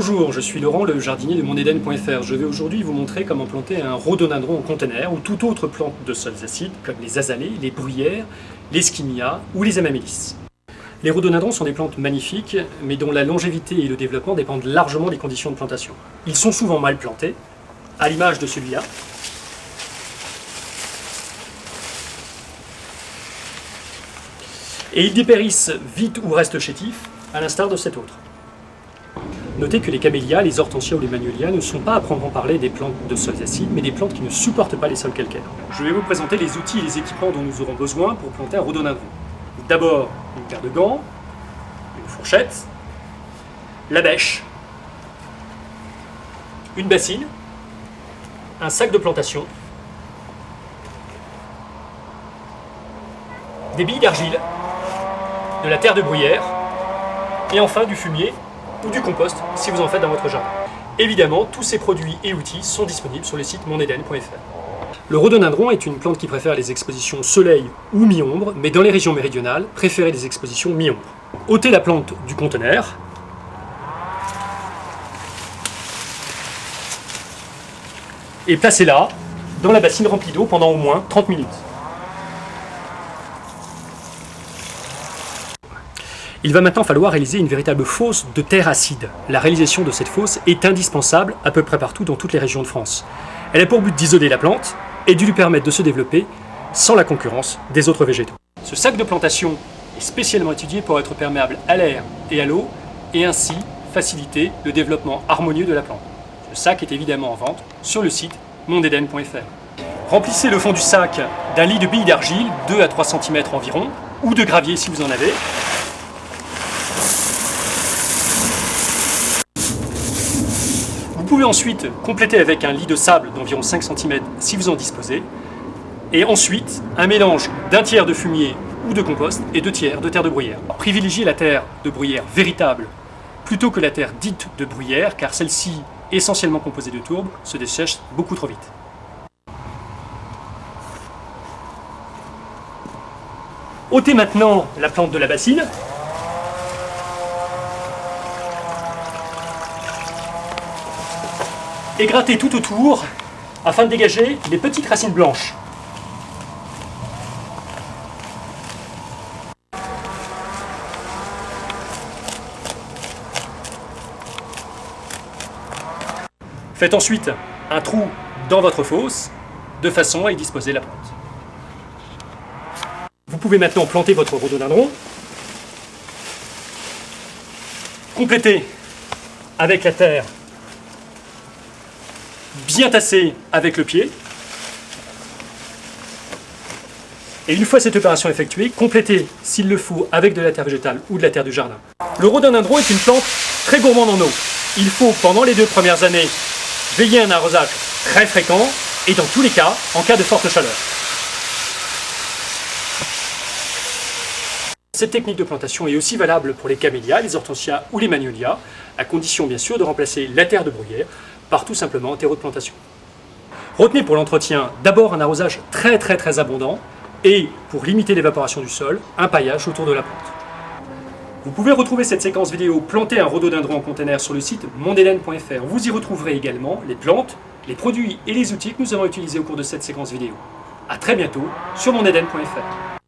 Bonjour, je suis Laurent, le jardinier de moneden.fr. Je vais aujourd'hui vous montrer comment planter un rhododendron en conteneur ou toute autre plante de sols acides comme les azalées, les bruyères, les skimmias ou les amaryllis. Les rhododendrons sont des plantes magnifiques, mais dont la longévité et le développement dépendent largement des conditions de plantation. Ils sont souvent mal plantés, à l'image de celui-là. Et ils dépérissent vite ou restent chétifs, à l'instar de cet autre. Notez que les camélias, les hortensias ou les magnolias ne sont pas à prendre en parler des plantes de sols acides, mais des plantes qui ne supportent pas les sols calcaires. Je vais vous présenter les outils et les équipements dont nous aurons besoin pour planter un rhododendron. D'abord, une paire de gants, une fourchette, la bêche, une bassine, un sac de plantation, des billes d'argile, de la terre de bruyère, et enfin du fumier ou du compost si vous en faites dans votre jardin. Évidemment, tous ces produits et outils sont disponibles sur le site moneden.fr. Le rhododendron est une plante qui préfère les expositions soleil ou mi-ombre, mais dans les régions méridionales, préférez les expositions mi-ombre. Ôtez la plante du conteneur et placez-la dans la bassine remplie d'eau pendant au moins 30 minutes. Il va maintenant falloir réaliser une véritable fosse de terre acide. La réalisation de cette fosse est indispensable à peu près partout dans toutes les régions de France. Elle a pour but d'isoler la plante et de lui permettre de se développer sans la concurrence des autres végétaux. Ce sac de plantation est spécialement étudié pour être perméable à l'air et à l'eau et ainsi faciliter le développement harmonieux de la plante. Ce sac est évidemment en vente sur le site moneden.fr. Remplissez le fond du sac d'un lit de billes d'argile, 2 à 3 cm environ, ou de gravier si vous en avez. Vous pouvez ensuite compléter avec un lit de sable d'environ 5 cm si vous en disposez, et ensuite un mélange d'un tiers de fumier ou de compost et 2 tiers de terre de bruyère. Privilégiez la terre de bruyère véritable plutôt que la terre dite de bruyère, car celle-ci, essentiellement composée de tourbe, se dessèche beaucoup trop vite. Ôtez maintenant la plante de la bassine. Et grattez tout autour afin de dégager les petites racines blanches. Faites ensuite un trou dans votre fosse de façon à y disposer la plante. Vous pouvez maintenant planter votre rhododendron. Complétez avec la terre bien tassé avec le pied. Et une fois cette opération effectuée, complétez, s'il le faut, avec de la terre végétale ou de la terre du jardin. Le rhododendron est une plante très gourmande en eau. Il faut, pendant les 2 premières années, veiller à un arrosage très fréquent et dans tous les cas, en cas de forte chaleur. Cette technique de plantation est aussi valable pour les camélias, les hortensias ou les magnolias, à condition bien sûr de remplacer la terre de bruyère par tout simplement un terreau de plantation. Retenez pour l'entretien d'abord un arrosage très abondant et, pour limiter l'évaporation du sol, un paillage autour de la plante. Vous pouvez retrouver cette séquence vidéo Planter un rhododendron en conteneur sur le site moneden.fr. Vous y retrouverez également les plantes, les produits et les outils que nous avons utilisés au cours de cette séquence vidéo. A très bientôt sur moneden.fr.